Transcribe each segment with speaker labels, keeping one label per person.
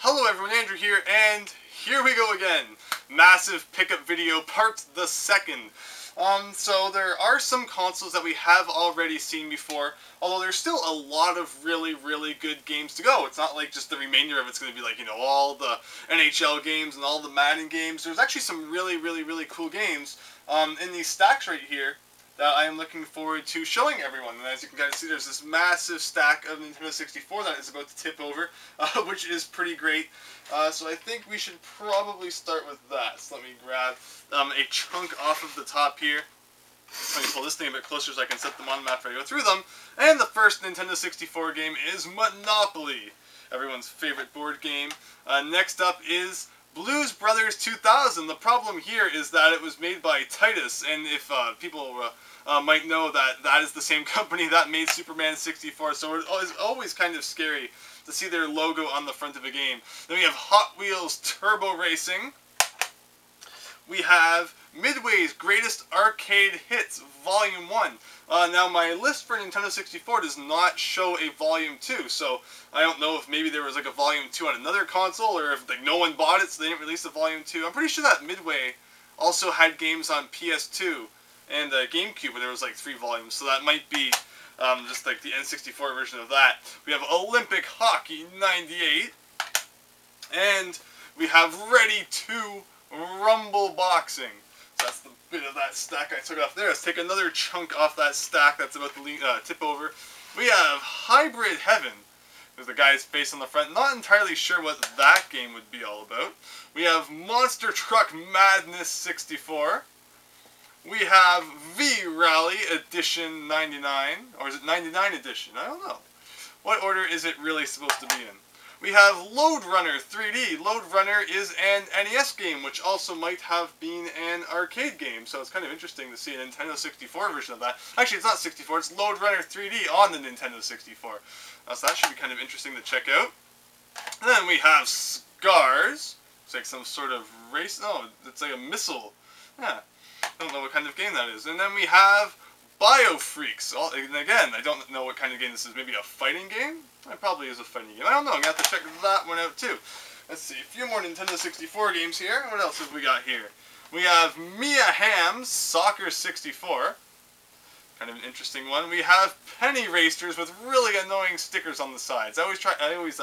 Speaker 1: Hello everyone, Andrew here, and here we go again. Massive pickup video, part the second. So there are some consoles that we have already seen before, although there's still a lot of really good games to go. It's not like just the remainder of it's going to be like, all the NHL games and all the Madden games. There's actually some really cool games in these stacks right here that I am looking forward to showing everyone. And as you can kind of see, there's this massive stack of Nintendo 64 that is about to tip over, which is pretty great. So I think we should probably start with that. So let me grab a chunk off of the top here. Let me pull this thing a bit closer so I can set them on the map after I go through them. And the first Nintendo 64 game is Monopoly, everyone's favorite board game. Next up is Blues Brothers 2000. The problem here is that it was made by Titus, and if people might know that is the same company that made Superman 64, so it's always kind of scary to see their logo on the front of a game. Then we have Hot Wheels Turbo Racing. We have Midway's Greatest Arcade Hits, Volume 1. Now my list for Nintendo 64 does not show a Volume 2, so I don't know if maybe there was like a Volume 2 on another console, or if like no one bought it so they didn't release a Volume 2. I'm pretty sure that Midway also had games on PS2 and GameCube where there was like 3 volumes, so that might be just like the N64 version of that. We have Olympic Hockey 98, and we have Ready 2 Rumble Boxing. So that's the bit of that stack I took off there. Let's take another chunk off that stack that's about to tip over. We have Hybrid Heaven. There's the guy's face on the front. Not entirely sure what that game would be all about. We have Monster Truck Madness 64. We have V-Rally Edition 99. Or is it 99 Edition? I don't know. What order is it really supposed to be in? We have Lode Runner 3D. Lode Runner is an NES game, which also might have been an arcade game, so it's kind of interesting to see a Nintendo 64 version of that. Actually, it's not 64, it's Lode Runner 3D on the Nintendo 64. So that should be kind of interesting to check out. And then we have Scars. It's like some sort of race. No, it's like a missile. Yeah, I don't know what kind of game that is. And then we have Biofreaks. And again, I don't know what kind of game this is. Maybe a fighting game? It probably is a fighting game. I don't know. I'm going to have to check that one out too. Let's see. A few more Nintendo 64 games here. What else have we got here? We have Mia Hamm's Soccer 64. Kind of an interesting one. We have Penny Racers with really annoying stickers on the sides. I always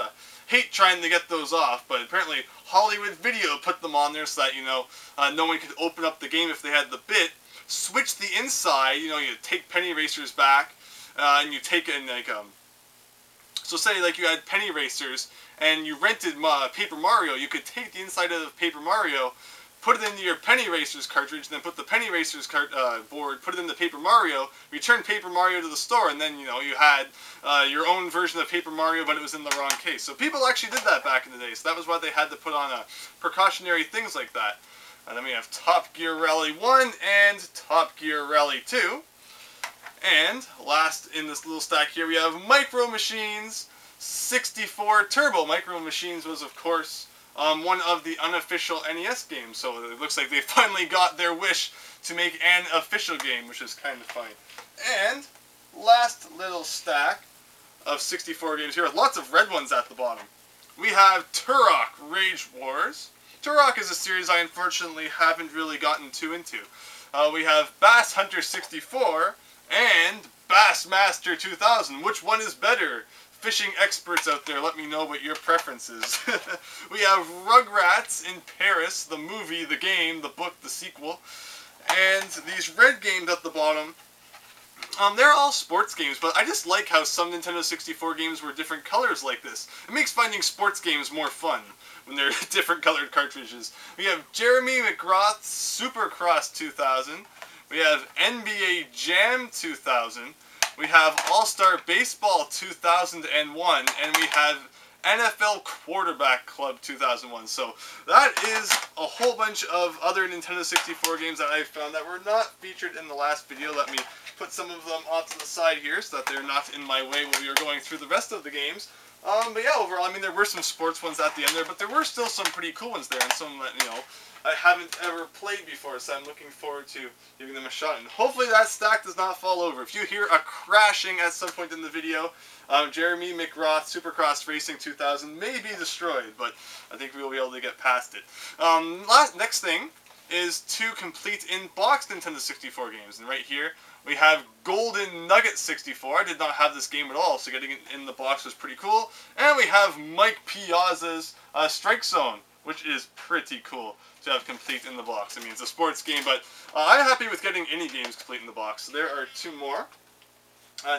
Speaker 1: hate trying to get those off, but apparently Hollywood Video put them on there so that, no one could open up the game if they had the bit. Switch the inside, you take Penny Racers back, and you take it in like, so say like you had Penny Racers, and you rented Paper Mario, you could take the inside of Paper Mario, put it into your Penny Racers cartridge, then put the Penny Racers board, put it into Paper Mario, return Paper Mario to the store, and then, you had your own version of Paper Mario, but it was in the wrong case. So people actually did that back in the day, so that was why they had to put on precautionary things like that. And then we have Top Gear Rally 1 and Top Gear Rally 2. And last in this little stack here, we have Micro Machines 64 Turbo. Micro Machines was, of course, one of the unofficial NES games, so it looks like they finally got their wish to make an official game, which is kind of funny. And last little stack of 64 games here, with lots of red ones at the bottom. We have Turok Rage Wars. Turok is a series I unfortunately haven't really gotten too into. We have Bass Hunter 64 and Bassmaster 2000. Which one is better? Fishing experts out there, let me know what your preference is. We have Rugrats in Paris, the movie, the game, the book, the sequel. And these red games at the bottom, they're all sports games, but I just like how some Nintendo 64 games were different colors like this. It makes finding sports games more fun when they're different colored cartridges. We have Jeremy McGrath's Supercross 2000. We have NBA Jam 2000. We have All-Star Baseball 2001. And we have NFL Quarterback Club 2001. So that is a whole bunch of other Nintendo 64 games that I found that were not featured in the last video. Let me put some of them off to the side here so that they're not in my way when we are going through the rest of the games. But yeah, overall, I mean, there were some sports ones at the end there, but there were still some pretty cool ones there, and some that, you know, I haven't ever played before, so I'm looking forward to giving them a shot. And hopefully that stack does not fall over. If you hear a crashing at some point in the video, Jeremy McRoth Supercross Racing 2000 may be destroyed, but I think we will be able to get past it. Next thing is 2 complete in-box Nintendo 64 games, and right here we have Golden Nugget 64. I did not have this game at all, so getting it in the box was pretty cool. And we have Mike Piazza's Strike Zone, which is pretty cool to have complete in the box. I mean, it's a sports game, but I'm happy with getting any games complete in the box. So there are 2 more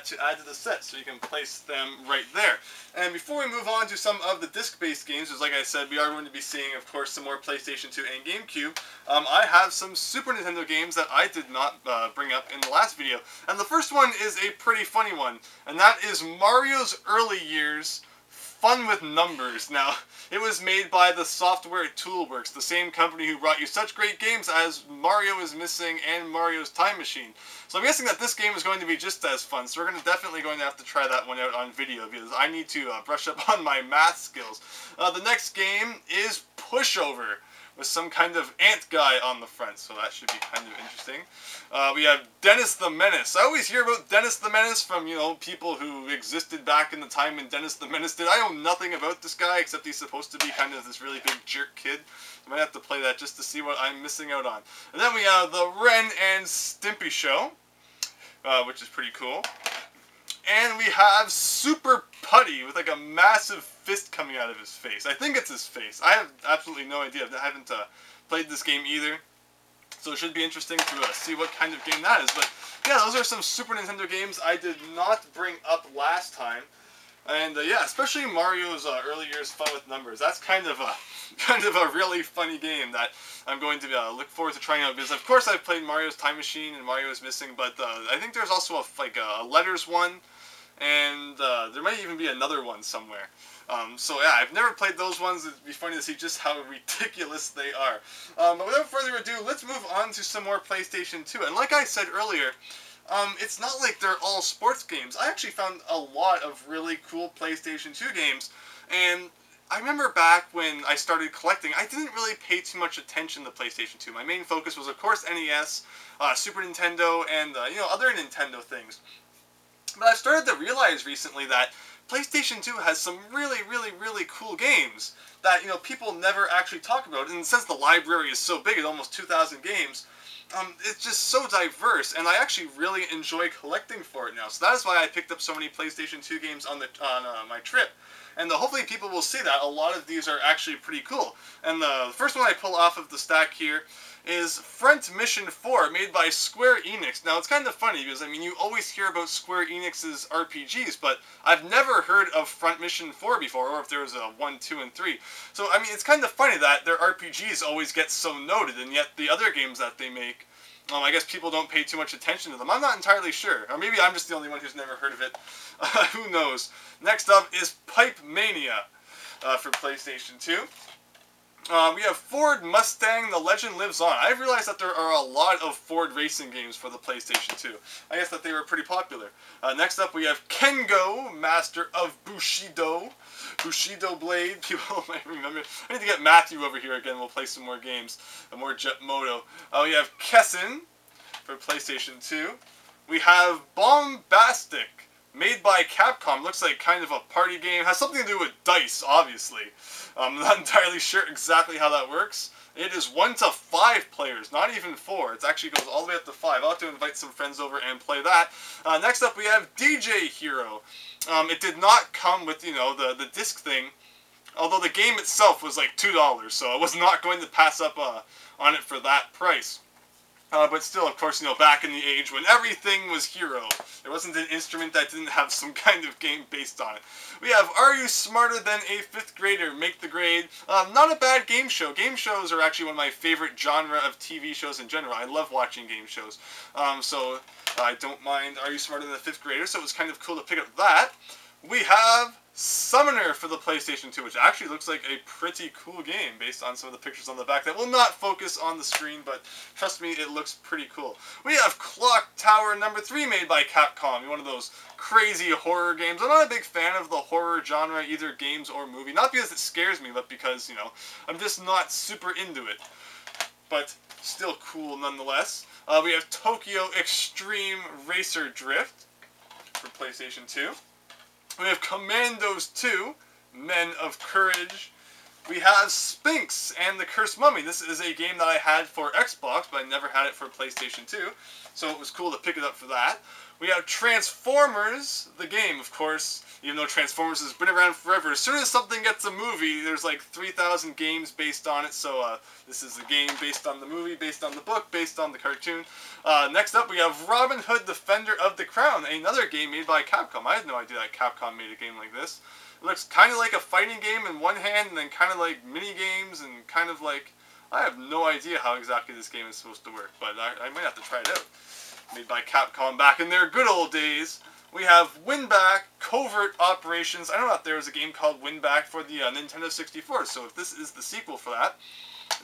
Speaker 1: to add to the set, so you can place them right there. And before we move on to some of the disc-based games, because like I said, we are going to be seeing, of course, some more PlayStation 2 and GameCube, I have some Super Nintendo games that I did not bring up in the last video. And the first one is a pretty funny one, and that is Mario's Early Years Fun with Numbers. Now, it was made by the Software Toolworks, the same company who brought you such great games as Mario is Missing and Mario's Time Machine. So I'm guessing that this game is going to be just as fun, so we're definitely going to have to try that one out on video, because I need to brush up on my math skills. The next game is Pushover, with some kind of ant guy on the front, so that should be kind of interesting. We have Dennis the Menace. I always hear about Dennis the Menace from, you know, people who existed back in the time when Dennis the Menace did. I know nothing about this guy, except he's supposed to be kind of this really big jerk kid. I might have to play that just to see what I'm missing out on. And then we have the Ren and Stimpy Show, which is pretty cool. And we have Super Putty with like a massive fist coming out of his face. I think it's his face. I have absolutely no idea. I haven't played this game either. So it should be interesting to see what kind of game that is. But yeah, those are some Super Nintendo games I did not bring up last time. And yeah, especially Mario's Early Years Fun with Numbers. That's kind of a really funny game that I'm going to look forward to trying out. Because of course I've played Mario's Time Machine and Mario is Missing, but I think there's also a letters one, and there might even be another one somewhere. So yeah, I've never played those ones. It'd be funny to see just how ridiculous they are. But without further ado, let's move on to some more PlayStation 2. And like I said earlier, it's not like they're all sports games. I actually found a lot of really cool PlayStation 2 games, and I remember back when I started collecting, I didn't really pay too much attention to PlayStation 2. My main focus was, of course, NES, Super Nintendo, and you know, other Nintendo things. But I've started to realize recently that PlayStation 2 has some really cool games that, you know, people never actually talk about. And since the library is so big at almost 2,000 games, it's just so diverse, and I actually really enjoy collecting for it now. So that is why I picked up so many PlayStation 2 games on my trip. And hopefully people will see that a lot of these are actually pretty cool. And the first one I pull off of the stack here is Front Mission 4, made by Square Enix. Now, it's kind of funny, because, I mean, you always hear about Square Enix's RPGs, but I've never heard of Front Mission 4 before, or if there was a 1, 2, and 3. So, I mean, it's kind of funny that their RPGs always get so noted, and yet the other games that they make, I guess people don't pay too much attention to them. I'm not entirely sure. Or maybe I'm just the only one who's never heard of it. Who knows? Next up is Pipe Mania for PlayStation 2. We have Ford Mustang, The Legend Lives On. I realized that there are a lot of Ford racing games for the PlayStation 2. I guess that they were pretty popular. Next up we have Kengo, Master of Bushido. Bushido Blade, people might remember. I need to get Matthew over here again, we'll play some more games. More Jet Moto. We have Kessen for PlayStation 2. We have Bombastic, made by Capcom. Looks like kind of a party game. Has something to do with dice, obviously. I'm not entirely sure exactly how that works. It is 1 to 5 players, not even 4. It actually goes all the way up to 5. I'll have to invite some friends over and play that. Next up we have DJ Hero. It did not come with, you know, the disc thing, although the game itself was like $2, so I was not going to pass up on it for that price. But still, of course, you know, back in the age when everything was Hero. There wasn't an instrument that didn't have some kind of game based on it. We have Are You Smarter Than a 5th Grader? Make the Grade. Not a bad game show. Game shows are actually one of my favorite genre of TV shows in general. I love watching game shows. So I don't mind Are You Smarter Than a 5th Grader, so it was kind of cool to pick up that. We have Summoner for the PlayStation 2, which actually looks like a pretty cool game based on some of the pictures on the back that will not focus on the screen, but trust me, it looks pretty cool. We have Clock Tower number 3 made by Capcom, one of those crazy horror games. I'm not a big fan of the horror genre, either games or movie, not because it scares me, but because, you know, I'm just not super into it. But still cool nonetheless. We have Tokyo Extreme Racer Drift for PlayStation 2. We have Commandos 2, Men of Courage. We have Sphinx and the Cursed Mummy. This is a game that I had for Xbox, but I never had it for PlayStation 2, so it was cool to pick it up for that. We have Transformers, the game, of course, even though Transformers has been around forever. As soon as something gets a movie, there's like 3,000 games based on it, so this is a game based on the movie, based on the book, based on the cartoon. Next up, we have Robin Hood, Defender of the Crown, another game made by Capcom. I had no idea that Capcom made a game like this. It looks kind of like a fighting game in one hand, and then kind of like mini-games, and kind of like... I have no idea how exactly this game is supposed to work, but I might have to try it out. Made by Capcom back in their good old days. We have Winback, Covert Operations. I know that there was a game called Winback for the Nintendo 64, so if this is the sequel for that,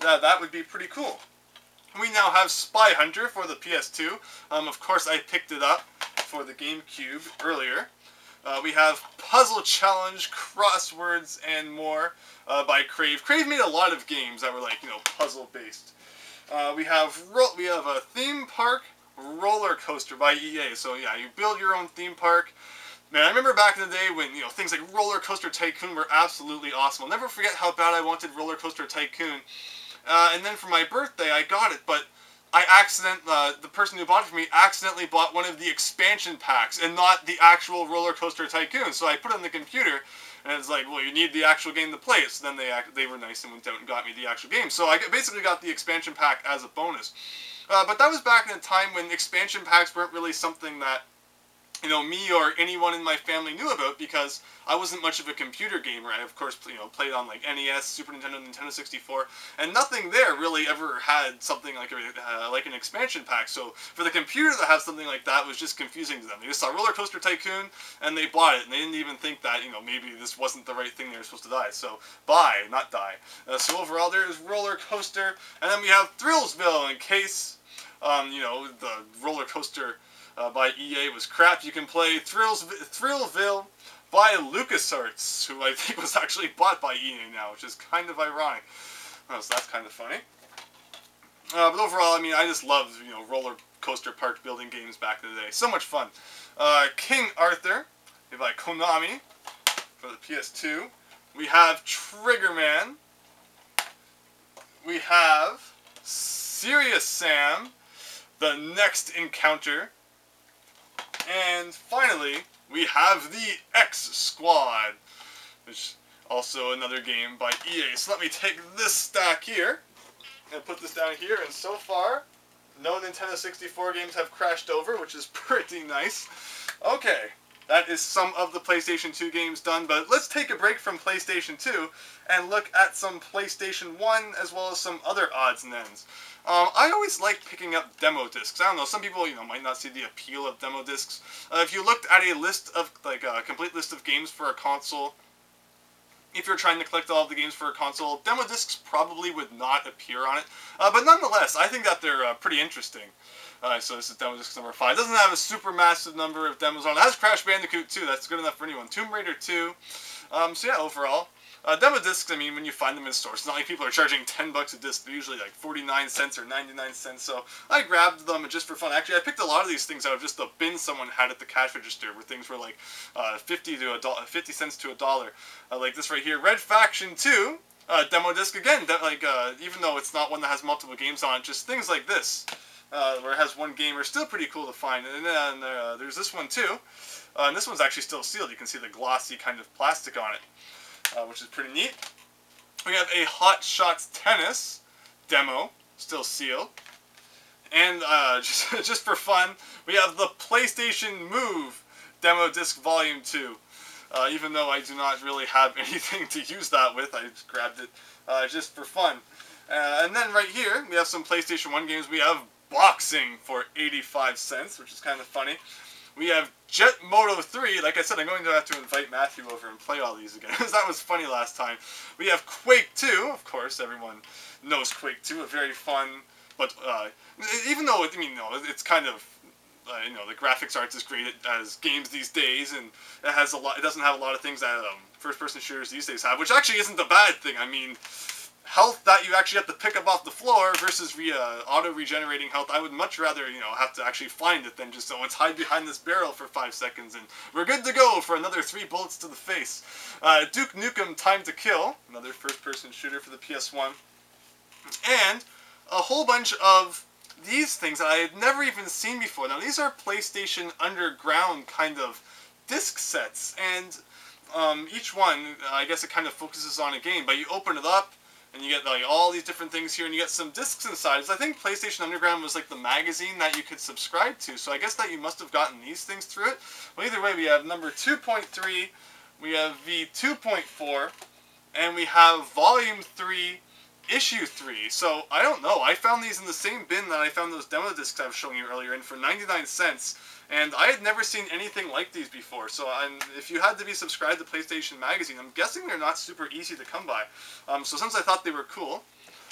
Speaker 1: that would be pretty cool. We now have Spy Hunter for the PS2. Of course, I picked it up for the GameCube earlier. We have Puzzle Challenge, Crosswords, and more by Crave. Crave made a lot of games that were like, you know, puzzle-based. We have a Theme Park Roller Coaster by EA. So yeah, you build your own theme park. Man, I remember back in the day when, you know, things like Roller Coaster Tycoon were absolutely awesome. I'll never forget how bad I wanted Roller Coaster Tycoon. And then for my birthday, I got it, but the person who bought it for me accidentally bought one of the expansion packs and not the actual Roller Coaster Tycoon. So I put it on the computer, and it's like, well, you need the actual game to play it. So then they were nice and went out and got me the actual game. So I basically got the expansion pack as a bonus. But that was back in a time when expansion packs weren't really something that, you know, me or anyone in my family knew about, because I wasn't much of a computer gamer. I, of course, you know, played on like NES, Super Nintendo, Nintendo 64, and nothing there really ever had something like an expansion pack. So for the computer to have something like that was just confusing to them. They just saw Roller Coaster Tycoon and they bought it, and they didn't even think that, you know, maybe this wasn't the right thing they were supposed to buy. So buy, not die. So overall, there is Roller Coaster, and then we have Thrillsville in case, you know, the Roller Coaster by EA was crap. You can play Thrillville by LucasArts, who I think was actually bought by EA now, which is kind of ironic. Oh, so that's kind of funny. But overall, I mean, I just loved, you know, roller coaster park building games back in the day. So much fun. King Arthur by Konami for the PS2. We have Triggerman. We have Serious Sam, The Next Encounter. And finally, we have the X Squad, which is also another game by EA. So let me take this stack here and put this down here, and so far, no Nintendo 64 games have crashed over, which is pretty nice. Okay, that is some of the PlayStation 2 games done, but let's take a break from PlayStation 2 and look at some PlayStation 1 as well as some other odds and ends. I always like picking up demo discs. I don't know, some people, you know, might not see the appeal of demo discs. If you looked at a list of, like, a complete list of games for a console, if you're trying to collect all of the games for a console, demo discs probably would not appear on it. But nonetheless, I think that they're pretty interesting. So this is demo disc number 5. It doesn't have a super massive number of demos on it. It has Crash Bandicoot 2. That's good enough for anyone. Tomb Raider 2. So yeah, overall. Demo discs, I mean, when you find them in stores, it's not like people are charging 10 bucks a disc. They're usually like 49 cents or 99 cents. So I grabbed them just for fun. Actually, I picked a lot of these things out of just the bin someone had at the cash register, where things were like 50 cents to $1. Like this right here, Red Faction 2. Demo disc again. Even though it's not one that has multiple games on it, just things like this. Where it has one game are still pretty cool to find. And then there's this one too. And this one's actually still sealed. You can see the glossy kind of plastic on it, which is pretty neat. We have a Hot Shots Tennis demo, still sealed. And just for fun, we have the PlayStation Move demo disc volume 2. Even though I do not really have anything to use that with, I just grabbed it just for fun. And then right here, we have some PlayStation 1 games. We have Boxing for 85 cents, which is kind of funny. We have Jet Moto 3. Like I said, I'm going to have to invite Matthew over and play all these again, because that was funny last time. We have Quake 2. Of course, everyone knows Quake 2. A very fun, but even though, it's kind of, the graphics aren't as great as games these days, and it doesn't have a lot of things that first-person shooters these days have, which actually isn't a bad thing. I mean, health that you actually have to pick up off the floor versus auto-regenerating health, I would much rather, have to actually find it than just, let's hide behind this barrel for 5 seconds and we're good to go for another 3 bullets to the face. Duke Nukem Time to Kill, another first-person shooter for the PS1. And a whole bunch of these things that I had never even seen before. Now, these are PlayStation Underground kind of disc sets, and each one, I guess it kind of focuses on a game, but you open it up, and you get like all these different things here, and you get some discs inside. So I think PlayStation Underground was like the magazine that you could subscribe to, so I guess that you must have gotten these things through it. Well, either way, we have number 2.3, we have V2.4, and we have Volume 3, Issue 3. So, I don't know, I found these in the same bin that I found those demo discs I was showing you earlier in for 99 cents. And I had never seen anything like these before, so if you had to be subscribed to PlayStation Magazine, I'm guessing they're not super easy to come by. So since I thought they were cool,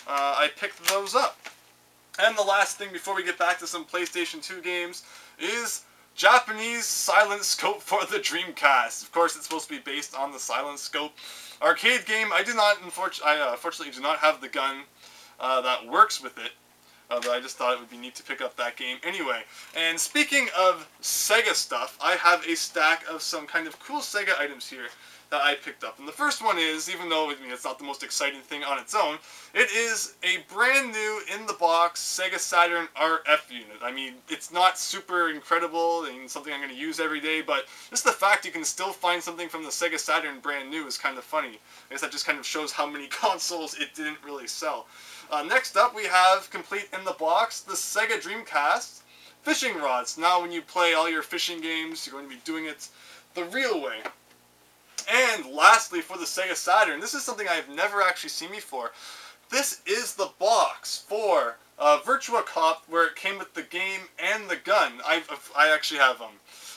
Speaker 1: I picked those up. And the last thing before we get back to some PlayStation 2 games is Japanese Silent Scope for the Dreamcast. Of course, it's supposed to be based on the Silent Scope arcade game. I unfortunately do not have the gun that works with it. But I just thought it would be neat to pick up that game anyway. And speaking of Sega stuff, I have a stack of some kind of cool Sega items here that I picked up. And the first one is, even though it's not the most exciting thing on its own, it is a brand new, in-the-box Sega Saturn RF unit. I mean, it's not super incredible and something I'm going to use every day, but just the fact you can still find something from the Sega Saturn brand new is kind of funny. I guess that just kind of shows how many consoles it didn't really sell. Next up, we have, complete in the box, the Sega Dreamcast fishing rods. Now when you play all your fishing games, you're going to be doing it the real way. And lastly, for the Sega Saturn, this is something I've never actually seen before. This is the box for Virtua Cop, where it came with the game and the gun. I actually have,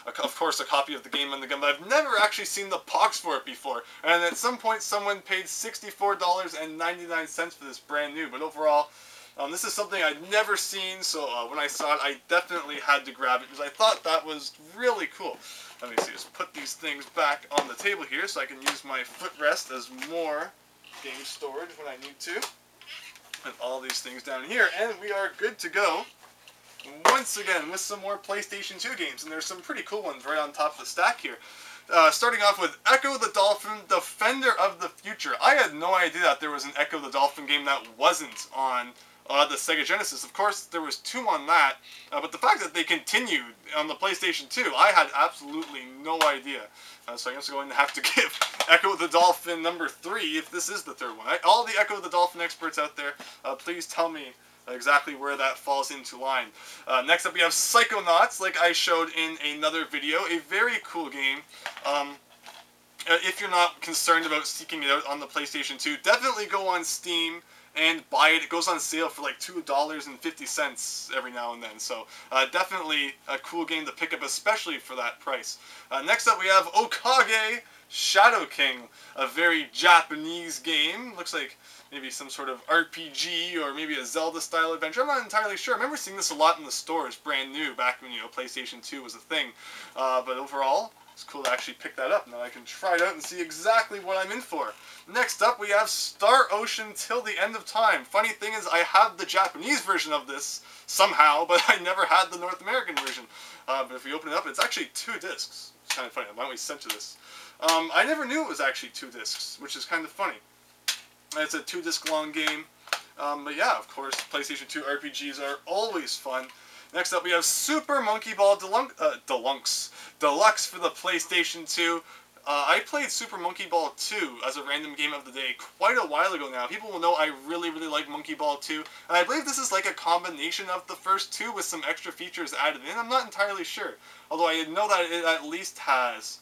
Speaker 1: of course, a copy of the game and the gun, but I've never actually seen the box for it before. And at some point, someone paid $64.99 for this brand new. But overall, this is something I'd never seen, so when I saw it, I definitely had to grab it, because I thought that was really cool. Let me see, just put these things back on the table here so I can use my footrest as more game storage when I need to. Put all these things down here, and we are good to go. Once again, with some more PlayStation 2 games, and there's some pretty cool ones right on top of the stack here. Starting off with Echo the Dolphin, Defender of the Future. I had no idea that there was an Echo the Dolphin game that wasn't on the Sega Genesis. Of course, there was 2 on that, but the fact that they continued on the PlayStation 2, I had absolutely no idea. So I guess I'm going to have to give Echo the Dolphin number 3 if this is the 3rd one. All the Echo the Dolphin experts out there, please tell me exactly where that falls into line. Next up, we have Psychonauts, like I showed in another video. A very cool game. If you're not concerned about seeking it out on the PlayStation 2, definitely go on Steam and buy it. It goes on sale for like $2.50 every now and then. So definitely a cool game to pick up, especially for that price. Next up, we have Okage Shadow King, a very Japanese game. Looks like maybe some sort of RPG or maybe a Zelda-style adventure. I'm not entirely sure. I remember seeing this a lot in the stores, brand new, back when PlayStation 2 was a thing. But overall, it's cool to actually pick that up. Now I can try it out and see exactly what I'm in for. Next up, we have Star Ocean Till the End of Time. Funny thing is, I have the Japanese version of this somehow, but I never had the North American version. But if we open it up, it's actually 2 discs. It's kind of funny. Why don't we center this? I never knew it was actually 2 discs, which is kind of funny. It's a 2-disc long game. But yeah, of course, PlayStation 2 RPGs are always fun. Next up, we have Super Monkey Ball Deluxe for the PlayStation 2. I played Super Monkey Ball 2 as a random game of the day quite a while ago now. People will know I really, really like Monkey Ball 2. And I believe this is like a combination of the first 2 with some extra features added in. I'm not entirely sure. Although I know that it at least has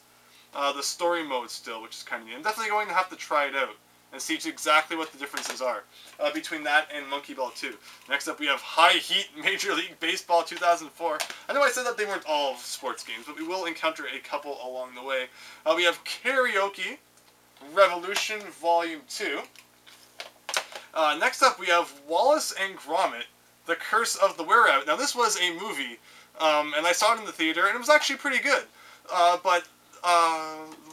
Speaker 1: the story mode still, which is kind of neat. I'm definitely going to have to try it out and see exactly what the differences are between that and Monkey Ball 2. Next up we have High Heat Major League Baseball 2004. I know I said that they weren't all sports games, but we will encounter a couple along the way. We have Karaoke Revolution Volume 2. Next up we have Wallace and Gromit, The Curse of the Were-Rabbit. Now this was a movie, and I saw it in the theater, and it was actually pretty good. But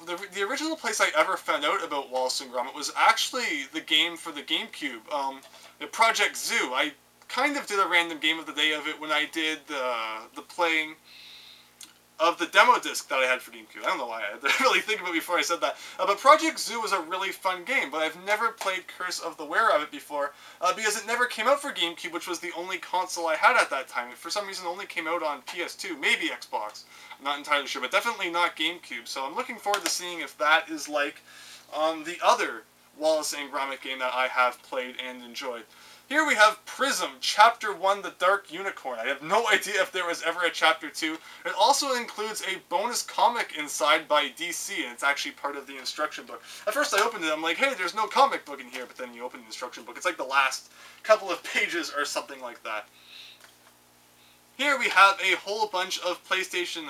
Speaker 1: the original place I ever found out about Wallace and Gromit was actually the game for the GameCube, Project Zoo. I kind of did a random game of the day of it when I did the playing of the demo disc that I had for GameCube. I don't know why I had to really think about it before I said that. But Project Zoo was a really fun game, but I've never played Curse of the Were-Rabbit before because it never came out for GameCube, which was the only console I had at that time. It, for some reason, only came out on PS2, maybe Xbox. I'm not entirely sure, but definitely not GameCube. So I'm looking forward to seeing if that is like the other Wallace and Gromit game that I have played and enjoyed. Here we have Prism, Chapter 1, The Dark Unicorn. I have no idea if there was ever a Chapter 2. It also includes a bonus comic inside by DC, and it's actually part of the instruction book. At first I opened it, I'm like, hey, there's no comic book in here, but then you open the instruction book. It's like the last couple of pages or something like that. Here we have a whole bunch of PlayStation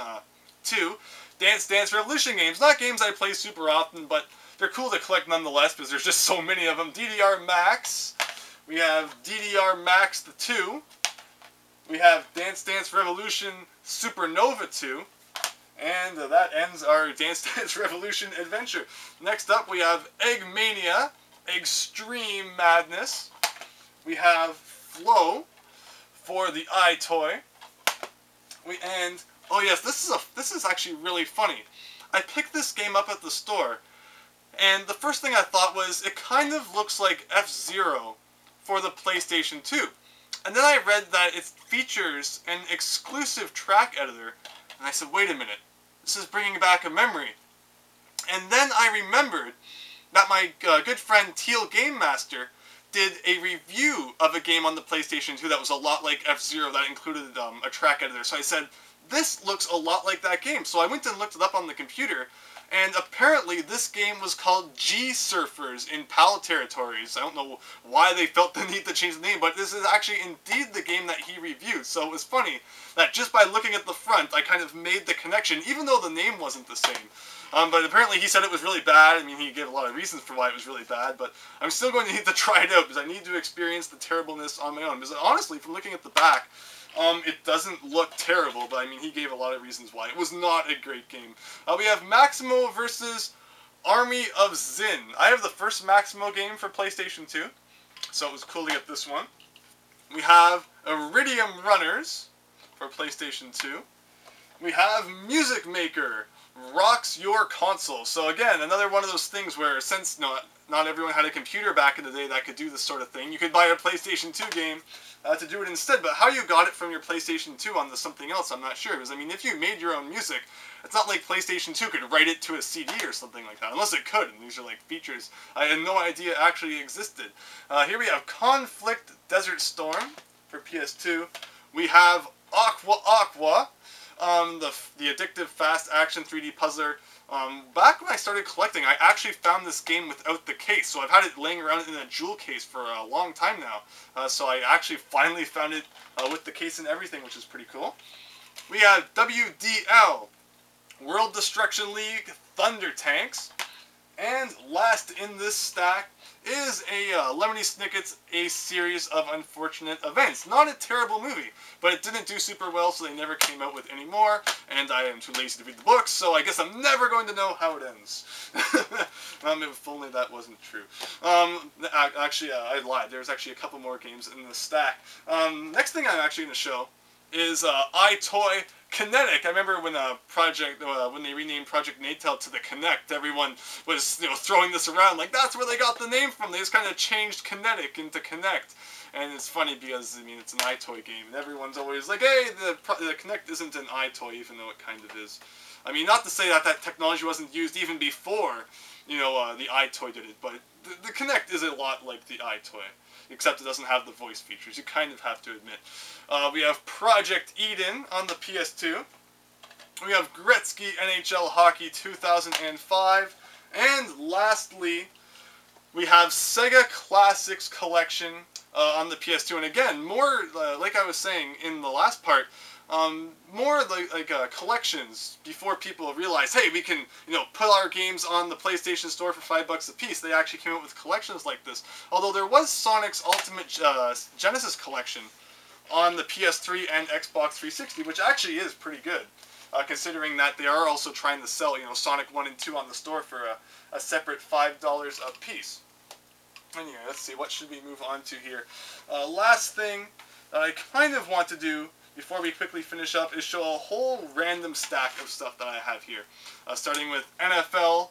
Speaker 1: 2 Dance Dance Revolution games. Not games I play super often, but they're cool to collect nonetheless, because there's just so many of them. DDR Max. We have DDR Max the 2. We have Dance Dance Revolution Supernova 2. And that ends our Dance Dance Revolution adventure. Next up we have Eggmania Extreme Madness. We have Flow for the iToy. Oh yes, this is actually really funny. I picked this game up at the store, and the first thing I thought was it kind of looks like F-Zero for the PlayStation 2. And then I read that it features an exclusive track editor, and I said, wait a minute, this is bringing back a memory. And then I remembered that my good friend Teal Game Master did a review of a game on the PlayStation 2 that was a lot like F-Zero that included a track editor. So I said, this looks a lot like that game. So I went and looked it up on the computer, and apparently this game was called G-Surfers in PAL Territories. I don't know why they felt the need to change the name, but this is actually indeed the game that he reviewed. So it was funny that just by looking at the front, I kind of made the connection, even though the name wasn't the same. But apparently he said it was really bad. I mean, he gave a lot of reasons for why it was really bad, but I'm still going to need to try it out because I need to experience the terribleness on my own. Because honestly, from looking at the back, it doesn't look terrible, but I mean, he gave a lot of reasons why. It was not a great game. We have Maximo versus Army of Zin. I have the first Maximo game for PlayStation 2, so it was cool to get this one. We have Iridium Runners for PlayStation 2. We have Music Maker Rocks Your Console. So again, another one of those things where since not everyone had a computer back in the day that could do this sort of thing, you could buy a PlayStation 2 game to do it instead. But how you got it from your PlayStation 2 onto something else, I'm not sure. Because I mean, if you made your own music, it's not like PlayStation 2 could write it to a CD or something like that. Unless it could, and these are like features I had no idea actually existed. Here we have Conflict Desert Storm for PS2. We have Aqua Aqua. The addictive fast action 3D puzzler. Back when I started collecting, I actually found this game without the case, so I've had it laying around in a jewel case for a long time now. So I actually finally found it with the case and everything, which is pretty cool. We have WDL, World Destruction League Thunder Tanks. And last in this stack is a Lemony Snicket's A Series of Unfortunate Events. Not a terrible movie, but it didn't do super well, so they never came out with any more, and I am too lazy to read the books, so I guess I'm never going to know how it ends. If only that wasn't true. Actually, I lied. There's actually a couple more games in the stack. Next thing I'm actually going to show is iToy Kinetic. I remember when when they renamed Project Natal to the Kinect, everyone was throwing this around like that's where they got the name from. They just kind of changed Kinetic into Kinect, and it's funny because I mean it's an iToy game, and everyone's always like, hey, the Kinect isn't an iToy, even though it kind of is. I mean, not to say that that technology wasn't used even before the iToy did it, but the Kinect is a lot like the iToy, except it doesn't have the voice features. You kind of have to admit. We have Project Eden on the PS2. We have Gretzky NHL Hockey 2005. And lastly, We have Sega Classics Collection on the PS2, and again, more like I was saying in the last part, more like collections before people realize, hey, we can put our games on the PlayStation Store for $5 a piece. They actually came out with collections like this. Although there was Sonic's Ultimate Genesis Collection on the PS3 and Xbox 360, which actually is pretty good, considering that they are also trying to sell Sonic 1 and 2 on the store for a separate $5 a piece. Anyway, let's see, what should we move on to here? Last thing that I kind of want to do before we quickly finish up is show a whole random stack of stuff that I have here. Starting with NFL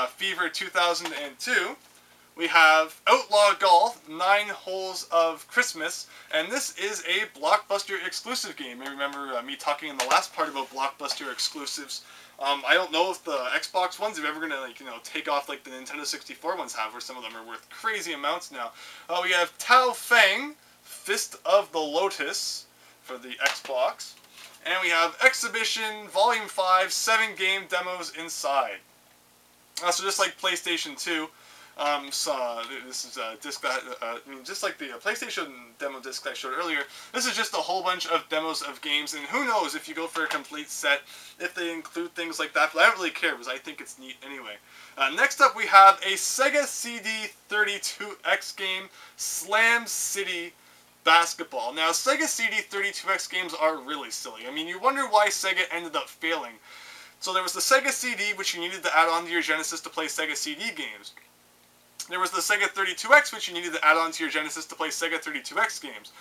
Speaker 1: Fever 2002. We have Outlaw Golf, 9 Holes of Christmas, and this is a Blockbuster exclusive game. I remember me talking in the last part about Blockbuster exclusives. I don't know if the Xbox ones are ever going to take off like the Nintendo 64 ones have, where some of them are worth crazy amounts now. We have Tao Feng, Fist of the Lotus for the Xbox, and we have Exhibition Volume 5, 7 game demos inside. So just like PlayStation 2, so this is a disc that, just like the PlayStation demo disc that I showed earlier, this is just a whole bunch of demos of games, and who knows if you go for a complete set, if they include things like that, but I don't really care because I think it's neat anyway. Next up we have a Sega CD 32X game, Slam City Basketball. Now, Sega CD 32X games are really silly. I mean, you wonder why Sega ended up failing. So there was the Sega CD, which you needed to add on to your Genesis to play Sega CD games. There was the Sega 32X, which you needed to add on to your Genesis to play Sega 32X games.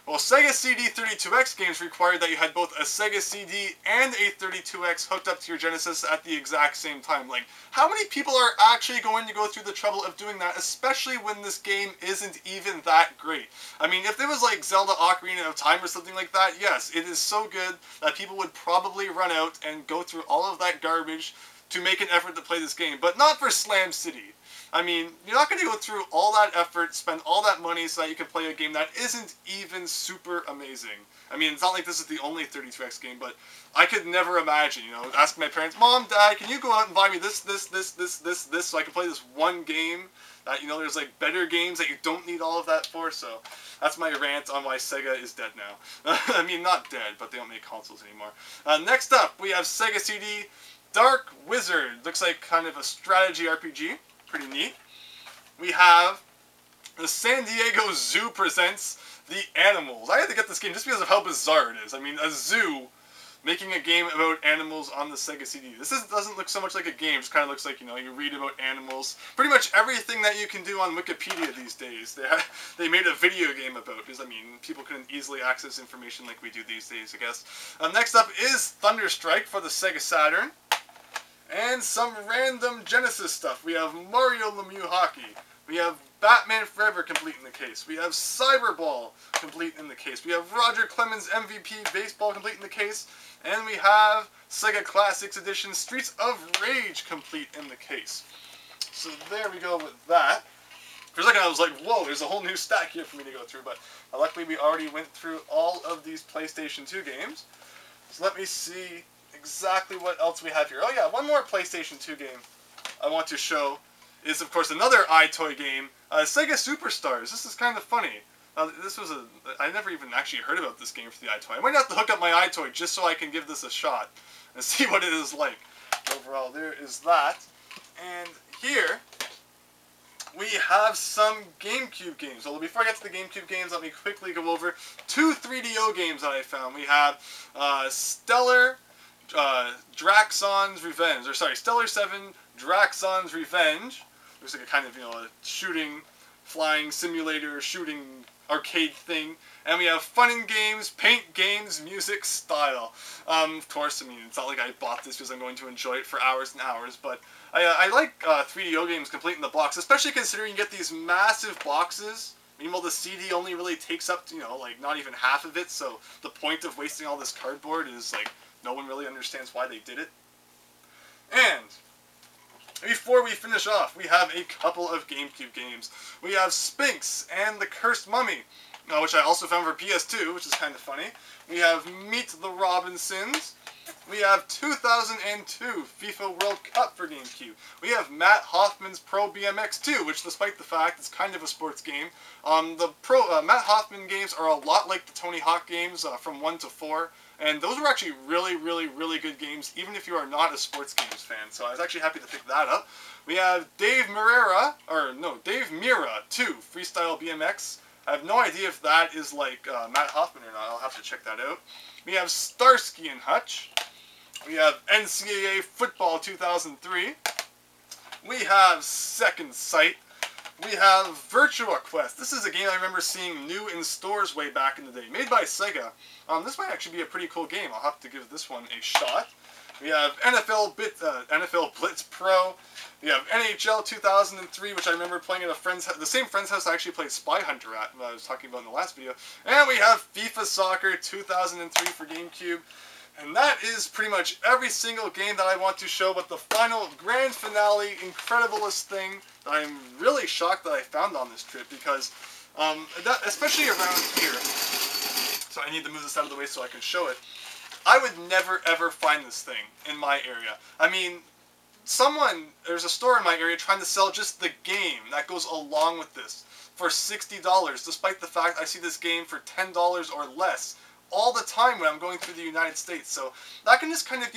Speaker 1: Well, Sega CD 32X games required that you had both a Sega CD and a 32X hooked up to your Genesis at the exact same time. Like, how many people are actually going to go through the trouble of doing that, especially when this game isn't even that great? I mean, if it was like Zelda Ocarina of Time or something like that, yes, it is so good that people would probably run out and go through all of that garbage to make an effort to play this game, but not for Slam City. I mean, you're not going to go through all that effort, spend all that money so that you can play a game that isn't even super amazing. I mean, it's not like this is the only 32X game, but I could never imagine, asking my parents, Mom, Dad, can you go out and buy me this, so I can play this one game that, there's like better games that you don't need all of that for, so that's my rant on why Sega is dead now. I mean, not dead, but they don't make consoles anymore. Next up, we have Sega CD Dark Wizard. Looks like kind of a strategy RPG. Pretty neat. We have the San Diego Zoo presents The Animals. I had to get this game just because of how bizarre it is. I mean, a zoo making a game about animals on the Sega CD. This doesn't look so much like a game. It just kind of looks like, you read about animals. Pretty much everything that you can do on Wikipedia these days, they made a video game about. Because, I mean, people couldn't easily access information like we do these days, I guess. Next up is Thunderstrike for the Sega Saturn. And some random Genesis stuff. We have Mario Lemieux Hockey. We have Batman Forever complete in the case. We have Cyberball complete in the case. We have Roger Clemens MVP Baseball complete in the case. And we have Sega Classics Edition Streets of Rage complete in the case. So there we go with that. For a second I was like, whoa, there's a whole new stack here for me to go through. But luckily we already went through all of these PlayStation 2 games. So let me see exactly what else we have here. Oh yeah, one more PlayStation 2 game I want to show is, of course, another iToy game, Sega Superstars. This is kind of funny. I never even actually heard about this game for the iToy. I might have to hook up my iToy just so I can give this a shot and see what it is like. Overall, there is that. And here we have some GameCube games. Although before I get to the GameCube games, let me quickly go over 2 3DO games that I found. We have Stellar Draxon's Revenge, or sorry, Stellar 7 Draxon's Revenge. Looks like a kind of, a shooting, flying simulator, shooting arcade thing. And we have Fun and Games, Paint Games, Music Style. Of course, I mean, it's not like I bought this because I'm going to enjoy it for hours and hours, but I like 3DO games complete in the box, especially considering you get these massive boxes. Meanwhile, the CD only really takes up, like not even half of it, so the point of wasting all this cardboard is, like, no one really understands why they did it. And before we finish off, we have a couple of GameCube games. We have Sphinx and the Cursed Mummy. which I also found for PS2, which is kind of funny. We have Meet the Robinsons. We have 2002 FIFA World Cup for GameCube. We have Matt Hoffman's Pro BMX 2, which despite the fact it's kind of a sports game, the Matt Hoffman games are a lot like the Tony Hawk games from 1 to 4. And those were actually really, really, really good games, even if you are not a sports games fan. So I was actually happy to pick that up. We have Dave Mira 2, Freestyle BMX. I have no idea if that is like Matt Hoffman or not. I'll have to check that out. We have Starsky and Hutch. We have NCAA Football 2003. We have Second Sight. We have Virtua Quest. This is a game I remember seeing new in stores way back in the day, made by Sega. This might actually be a pretty cool game. I'll have to give this one a shot. We have NFL Blitz Pro. We have NHL 2003, which I remember playing at the same friend's house I actually played Spy Hunter at, I was talking about in the last video. And we have FIFA Soccer 2003 for GameCube. And that is pretty much every single game that I want to show, but the final grand finale, incrediblest thing that I'm really shocked that I found on this trip, because especially around here, so I need to move this out of the way so I can show it, I would never ever find this thing in my area. I mean, there's a store in my area trying to sell just the game that goes along with this for $60, despite the fact I see this game for $10 or less all the time when I'm going through the United States. So that can just kind of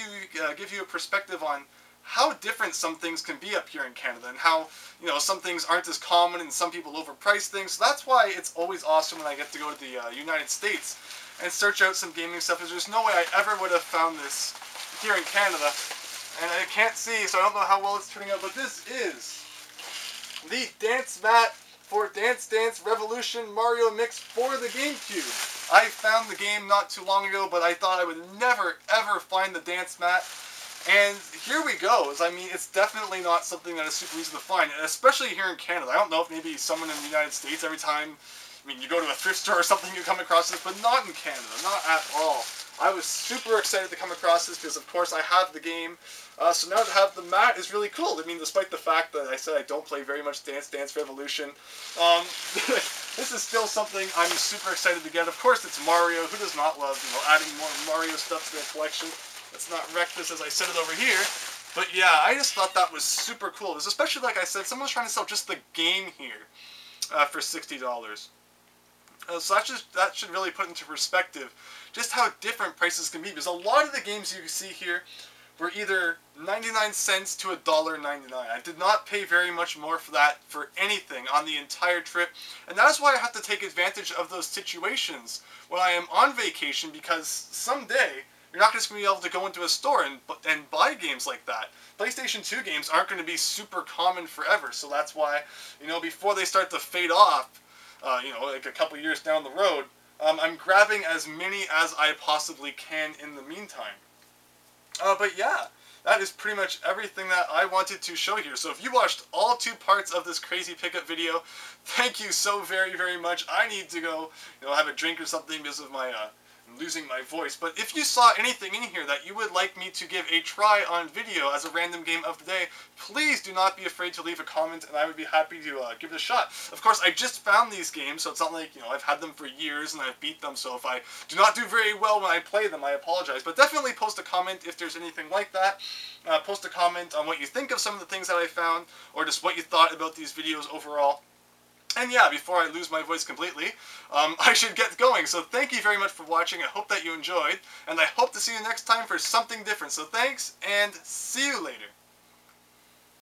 Speaker 1: give you a perspective on how different some things can be up here in Canada, and how, you know, some things aren't as common and some people overprice things. So that's why it's always awesome when I get to go to the United States and search out some gaming stuff, because there's no way I ever would have found this here in Canada. And I can't see, so I don't know how well it's turning out, but this is the Dance Mat for Dance Dance Revolution Mario Mix for the GameCube. I found the game not too long ago, but I thought I would never ever find the dance mat. And here we go. I mean, it's definitely not something that is super easy to find, especially here in Canada. I don't know if maybe someone in the United States, every time, I mean, you go to a thrift store or something, you come across this, but not in Canada, not at all. I was super excited to come across this because, of course, I have the game. So now to have the mat is really cool. I mean, despite the fact that I said I don't play very much Dance Dance Revolution, this is still something I'm super excited to get. Of course, it's Mario. Who does not love, you know, adding more Mario stuff to their collection? Let's not wreck this as I set it over here. But yeah, I just thought that was super cool. It's especially, like I said, someone's trying to sell just the game here for $60. So that should really put into perspective just how different prices can be. Because a lot of the games you see here were either 99 cents to $1.99. I did not pay very much more for that for anything on the entire trip. And that is why I have to take advantage of those situations when I am on vacation, because someday you're not just going to be able to go into a store and buy games like that. PlayStation 2 games aren't going to be super common forever. So that's why, you know, before they start to fade off, you know, like a couple years down the road, I'm grabbing as many as I possibly can in the meantime. But yeah, that is pretty much everything that I wanted to show here. So if you watched all 2 parts of this crazy pickup video, thank you so very, very much. I need to go, you know, have a drink or something because of my losing my voice. But if you saw anything in here that you would like me to give a try on video as a random game of the day, please do not be afraid to leave a comment, and I would be happy to give it a shot. Of course, I just found these games, so it's not like, you know, I've had them for years and I've beat them, so if I do not do very well when I play them, I apologize. But definitely post a comment if there's anything like that. Post a comment on what you think of some of the things that I found, or just what you thought about these videos overall. And yeah, before I lose my voice completely, I should get going. So thank you very much for watching. I hope that you enjoyed, and I hope to see you next time for something different. So thanks, and see you later.